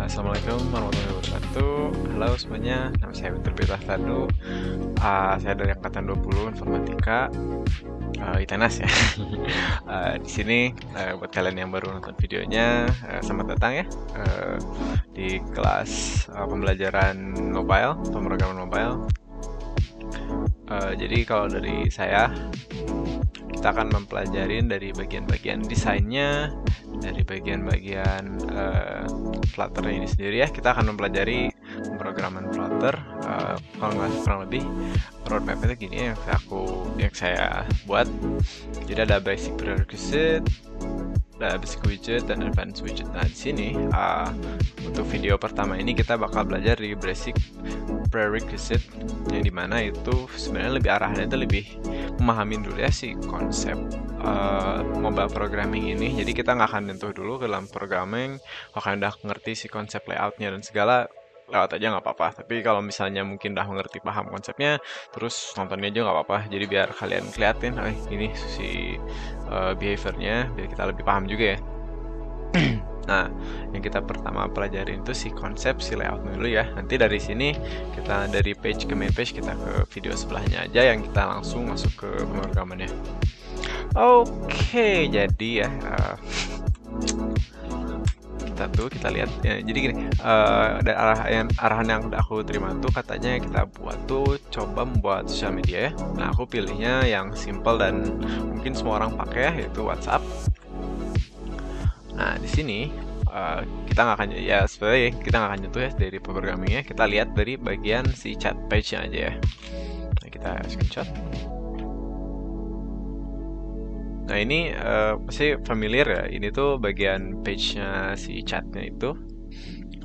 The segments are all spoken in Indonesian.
Assalamualaikum warahmatullahi wabarakatuh. Halo semuanya, nama saya Victor Tanu. Saya dari angkatan 20 Informatika, ITENAS ya. Di sini buat kalian yang baru nonton videonya, selamat datang ya di kelas pembelajaran mobile, pemrograman mobile. Jadi kalau dari saya, kita akan mempelajari dari bagian-bagian desainnya, dari bagian-bagian Flutter ini sendiri ya. Kita akan mempelajari pemrograman Flutter. Kalau nggak kurang lebih roadmap itu gini yang saya buat. Jadi ada basic prerequisite, ada basic widget dan advanced widget. Nah di sini untuk video pertama ini kita bakal belajar di basic prerequisite, yang dimana itu sebenarnya lebih arahannya itu lebih memahamin dulu ya si konsep mobile programming ini. Jadi kita nggak akan nyentuh dulu ke dalam programming. Kalau kalian udah ngerti si konsep layoutnya dan segala, lewat aja nggak apa-apa. Tapi kalau misalnya mungkin udah mengerti paham konsepnya, terus nontonnya aja nggak apa-apa. Jadi biar kalian keliatin, ini si behaviornya, biar kita lebih paham juga ya. Nah, yang kita pertama pelajarin itu si konsep si layout dulu ya. Nanti dari sini kita dari page ke main page, kita ke video sebelahnya aja yang kita langsung masuk ke pemrogramannya. Oke, jadi ya kita lihat ya, jadi gini, dari arahan yang udah aku terima tuh katanya kita buat tuh coba membuat sosial media ya. Nah, aku pilihnya yang simple dan mungkin semua orang pakai ya, yaitu WhatsApp. Nah, di sini kita nggak akan, ya sebenarnya kita nggak akan nyentuh ya dari programmingnya. Kita lihat dari bagian si chat page-nya aja ya. Nah, kita screenshot. Nah, ini pasti familiar ya. Ini tuh bagian page-nya si chatnya itu.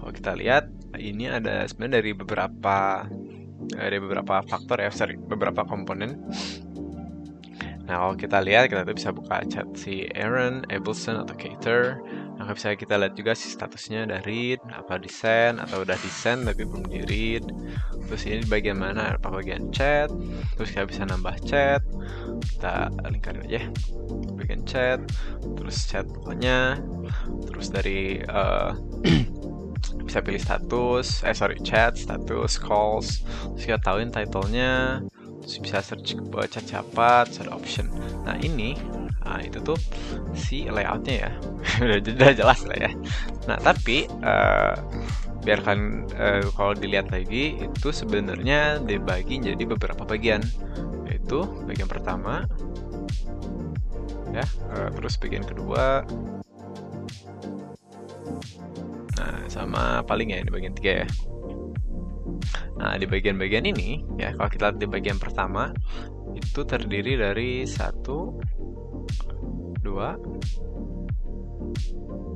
Kalau kita lihat, ini ada sebenarnya dari beberapa faktor ya, beberapa komponen. Nah, kalau kita lihat, kita tuh bisa buka chat si Aaron, Abelson, atau Cater. Nah, bisa kita lihat juga si statusnya udah read, apa di send, atau udah di send tapi belum di read. Terus ini bagian mana? Apa bagian chat. Terus kita bisa nambah chat. Kita lingkarin aja. Bagian chat. Terus chat pokoknya. Terus dari bisa pilih status, chat, status, calls. Terus kita tahuin title-nya. Terus bisa search buat chat siapa, terus ada option. Nah ini, itu tuh si layoutnya ya. udah jelas lah ya. Nah tapi biarkan kalau dilihat lagi itu sebenarnya dibagi jadi beberapa bagian, yaitu bagian pertama ya, terus bagian kedua, nah sama paling ya di bagian 3 ya. Nah, di bagian-bagian ini, ya kalau kita lihat di bagian pertama, itu terdiri dari 1, 2,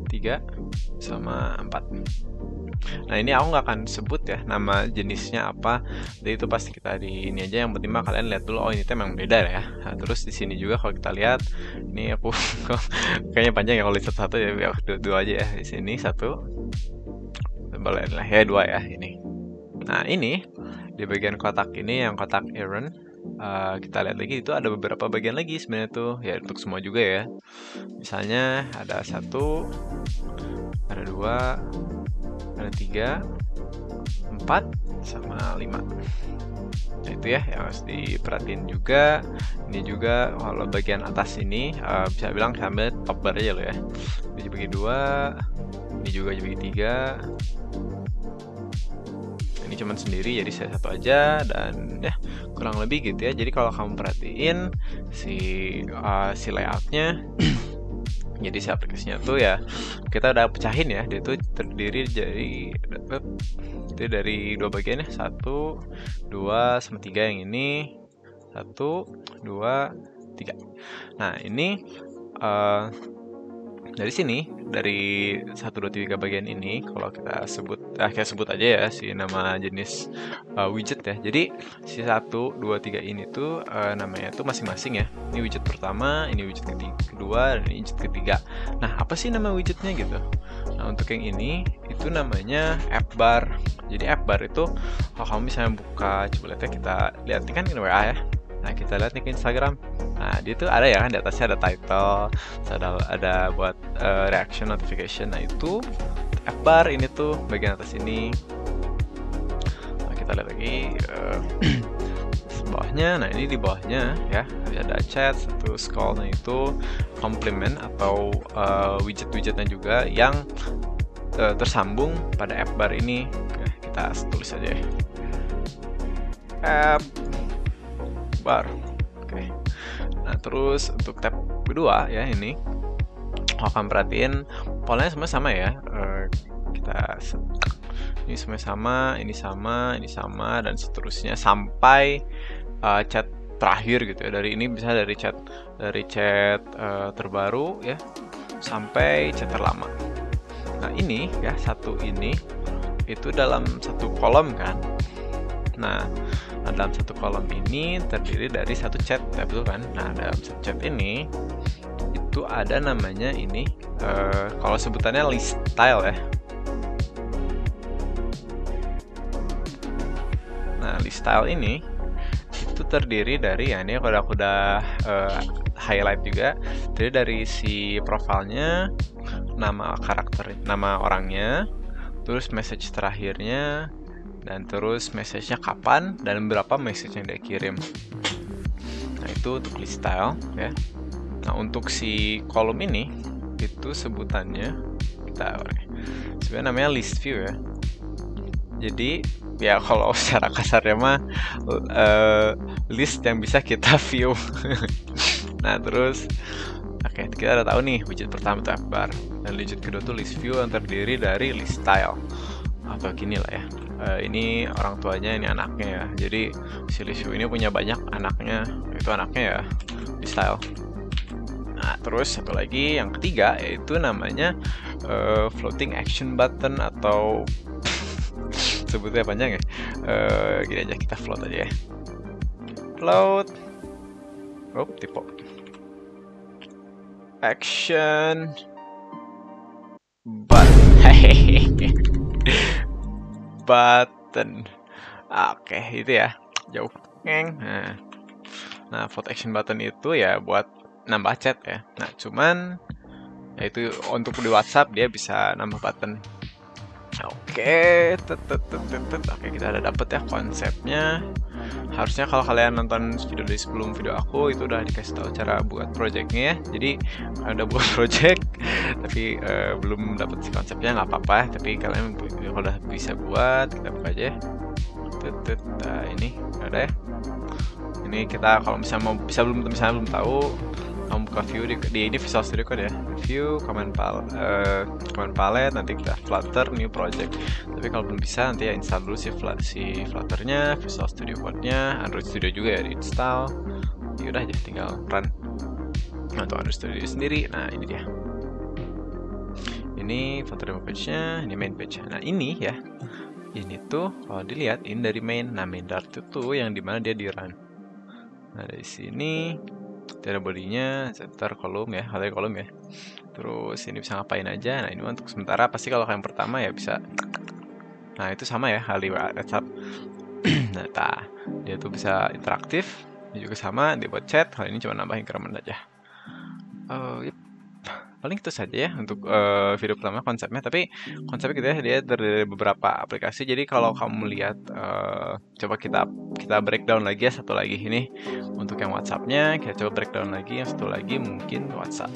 3, sama 4. Nah, ini aku nggak akan sebut ya nama jenisnya apa. Jadi itu pasti kita di ini aja. Yang penting mah kalian lihat dulu, oh ini tuh emang beda ya. Nah, terus di sini juga kalau kita lihat, ini aku kayaknya panjang ya kalau lihat satu ya, dua aja ya. Di sini 1, boleh lah ya 2 ya ini. Nah ini di bagian kotak ini, yang kotak Aaron, kita lihat lagi itu ada beberapa bagian lagi sebenarnya tuh ya, untuk semua juga ya. Misalnya ada 1, ada 2, ada 3, 4, sama 5. Nah itu ya yang harus diperhatiin juga. Ini juga kalau bagian atas ini bisa bilang sambil top bar aja lo ya. Ini dibagi 2, ini juga dibagi 3. Ini cuman sendiri, jadi saya satu aja, dan ya kurang lebih gitu ya. Jadi kalau kamu perhatiin si layoutnya, jadi si aplikasinya tuh ya kita udah pecahin ya. Dia tuh terdiri dari 2 bagian ya, 1, 2, sama 3 yang ini, 1, 2, 3. Nah ini dari sini, dari 1, 2, 3 bagian ini, kalau kita sebut aja ya si nama jenis widget ya. Jadi si 1, 2, 3 ini tuh namanya tuh masing-masing ya. Ini widget pertama, ini widget kedua, dan ini widget ketiga. Nah apa sih nama widgetnya gitu? Nah untuk yang ini itu namanya app bar. Jadi app bar itu kalau kamu misalnya buka, coba lihat ya, kita lihat kan ini WA ya. Nah, kita lihat nih ke Instagram. Nah, di itu ada ya kan, di atasnya ada title, ada buat reaction notification. Nah, itu app bar ini tuh bagian atas ini. Nah, kita lihat lagi bawahnya. Nah, ini di bawahnya ya ada chat, satu scroll. Nah, itu complement atau widget-widgetnya juga yang tersambung pada app bar ini. Oke, kita tulis aja ya. App bar. Oke. Nah, terus untuk tab kedua ya ini akan perhatiin polanya semua sama ya. Ini semua sama, ini sama, ini sama, dan seterusnya sampai chat terakhir gitu ya. Dari ini bisa dari chat terbaru ya sampai chat terlama. Nah, ini ya satu ini itu dalam satu kolom kan. Nah, dalam satu kolom ini terdiri dari satu chat, ya betul kan? Nah, dalam satu chat ini itu ada namanya ini, kalau sebutannya list style ya. Nah, list style ini itu terdiri dari ya ini kalau aku udah highlight juga, terdiri dari si profilnya, nama karakter, nama orangnya, terus message terakhirnya, dan terus message-nya kapan dan berapa message yang dia kirim. Nah, itu untuk list style ya. Nah, untuk si kolom ini itu sebutannya sebenarnya namanya list view ya. Jadi ya kalau secara kasarnya mah list yang bisa kita view. Nah, terus oke, kita udah tahu nih widget pertama itu app bar, dan widget kedua tuh list view yang terdiri dari list style atau gini lah ya. Ini orang tuanya, ini anaknya ya. Jadi si list view ini punya banyak anaknya, itu anaknya ya di style. Nah, terus satu lagi yang ketiga yaitu namanya floating action button atau sebutnya panjang ya. Gini aja, kita float aja ya. Float. Tipe action button. Oke, itu ya. Jauh. Nah, float action button itu ya buat nambah chat ya. Nah, cuman ya itu untuk di WhatsApp dia bisa nambah button. Oke, kita udah dapet ya konsepnya. Harusnya kalau kalian nonton video dari sebelum video aku itu udah dikasih tahu cara buat projectnya ya. Jadi ada buat project tapi belum dapet si konsepnya, nggak apa-apa. Tapi kalian kalau udah bisa buat, kita buka aja. Nah, ini ada ya. Ini kita kalau misalnya belum tahu, kamu buka view di ini Visual Studio Code ya. View, command palette, nanti kita Flutter, new project. Tapi kalau belum bisa nanti ya install dulu si Flutternya, Visual Studio Code-nya, Android Studio juga ya di install. Ya udah aja tinggal run. Nah, untuk Android Studio sendiri, nah ini dia. Ini Flutter demo page-nya, ini main page. Nah, ini ya. Ini tuh kalau dilihat ini dari main. Nah, main Dart itu yang dimana dia di run. Nah, dari sini ada bodinya, center, kolom ya, halayak kolom ya. Terus ini bisa ngapain aja. Nah, ini untuk sementara pasti kalau yang pertama ya bisa. Nah, itu sama ya, hal di WhatsApp. Nah, dia tuh bisa interaktif. Ini juga sama, dia buat chat. Hal ini cuma nambahin increment aja. Paling itu saja ya untuk video pertama konsepnya. Tapi konsepnya gitu ya, dia dari beberapa aplikasi. Jadi kalau kamu lihat, coba kita breakdown lagi ya, satu lagi ini untuk yang WhatsApp-nya. Kita coba breakdown lagi yang satu lagi mungkin WhatsApp.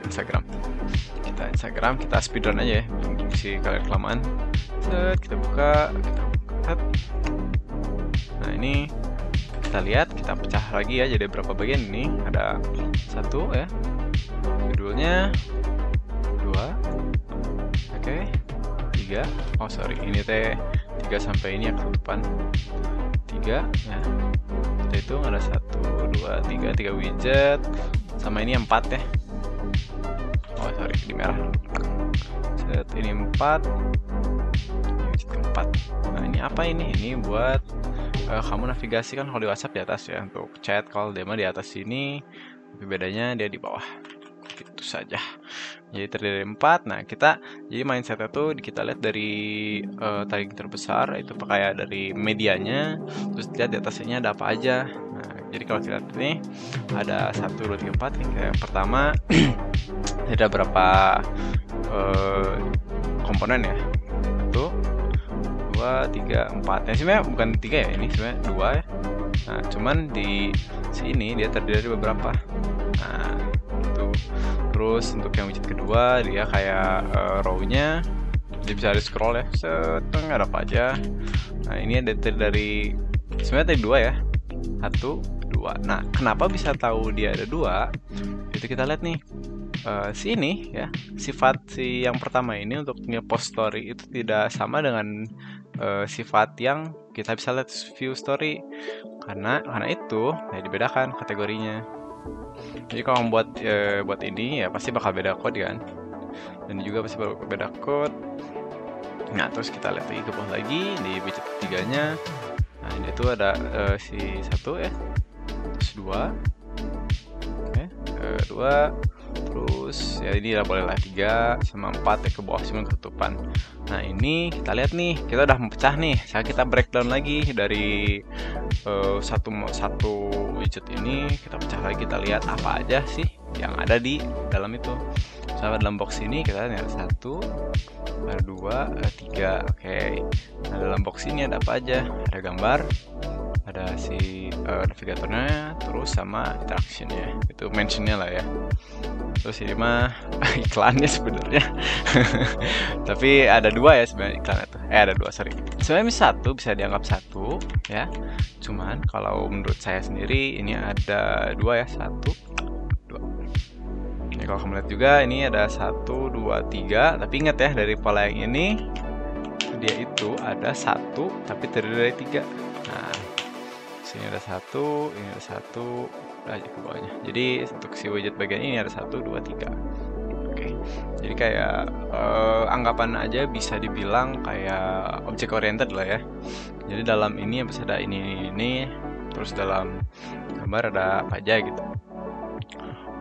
Instagram. Instagram kita speedrun aja ya, si kalian kelamaan. Kita buka, Nah, ini kita lihat, kita pecah lagi ya jadi berapa bagian ini. Ada satu ya. Judulnya 2, oke, 3, oh sorry, ini teh 3 sampai ini ya ke depan 3 ya, kita hitung ada 1, 2, 3 widget, sama ini 4 ya, oh sorry, di merah, ini 4, widget keempat. Nah, ini apa ini? Ini buat kamu navigasi kan kalau di WhatsApp di atas ya, untuk chat, call, demo di atas sini, tapi bedanya dia di bawah. Itu saja. Jadi terdiri dari 4. Nah, jadi mindset itu kita lihat dari tagging terbesar itu kayak dari medianya, terus lihat di atasnya ada apa aja. Nah, Jadi kalau kita lihat ini ada 1, 2, 3, 4 nih. Kayak pertama ada berapa komponen ya? 1, 2, 3, 4. Ini sebenarnya bukan 3 ya, ini sebenarnya 2 ya. Nah, cuman di sini dia terdiri dari beberapa. Nah, itu. Terus untuk yang widget kedua dia kayak row-nya dia bisa di scroll ya, setengah ada apa aja. Nah, ini ada dari sebenarnya tadi 2 ya. 1, 2. Nah, kenapa bisa tahu dia ada 2? Itu kita lihat nih. Ini ya, sifat si yang pertama ini untuk nge-post story itu tidak sama dengan sifat yang kita bisa lihat view story. Karena itu ya dibedakan kategorinya. Jadi kalau membuat buat ini ya pasti bakal beda code kan. Dan juga pasti bakal beda code. Nah, terus kita lihat lagi ke bawah lagi di widget ketiganya. Nah, ini tuh ada si 1 ya. Terus 2. Oke, 2. Terus ya ini lah bolehlah 3 sama 4 ya ke bawah semua ketutupan. Nah, ini kita lihat nih, kita udah mempecah nih. Sekarang kita breakdown lagi dari satu widget ini, kita pecah lagi, kita lihat apa aja sih yang ada di dalam itu. Sama dalam box ini kita lihat ada 1, ada 2, ada 3. Oke. Nah, dalam box ini ada apa aja? Ada gambar, ada si navigatornya, terus sama interaction-nya. Itu mention-nya lah ya. Terus ini mah iklannya sebenarnya. Tapi ada 2 ya sebenarnya iklannya tuh. Ada 2, sorry. Sebenarnya 1 bisa dianggap 1 ya. Cuman kalau menurut saya sendiri ini ada 2 ya, 1, 2. Ini kalau kamu lihat juga ini ada 1, 2, 3. Tapi ingat ya, dari pola yang ini dia itu ada 1 tapi terdiri dari 3. Nah, sini ada 1, ini ada 1 aja ke bawahnya. Jadi untuk si widget bagian ini ada 1, 2, 3. Oke. Jadi kayak anggapan aja bisa dibilang kayak object oriented lah ya. Jadi dalam ini bisa ada ini, terus dalam gambar ada apa aja gitu.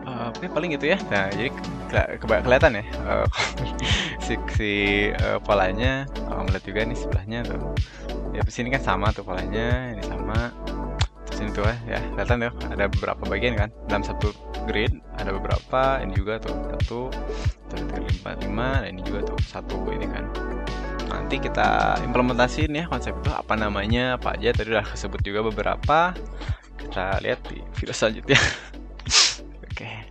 Oke, paling gitu ya. Nah, jadi kelihatan ya si polanya. Kalau melihat juga nih sebelahnya tuh. Ya sini kan sama tuh polanya, ini sama. Sini tuh ya, kelihatan tuh ada beberapa bagian kan dalam satu grid, ada beberapa. Ini juga tuh 1, 2, 3, 4, 5, dan ini juga tuh 1 ini kan. Nanti kita implementasiin ya konsep itu, apa namanya, apa aja tadi udah disebut juga beberapa. Kita lihat di video selanjutnya. Oke.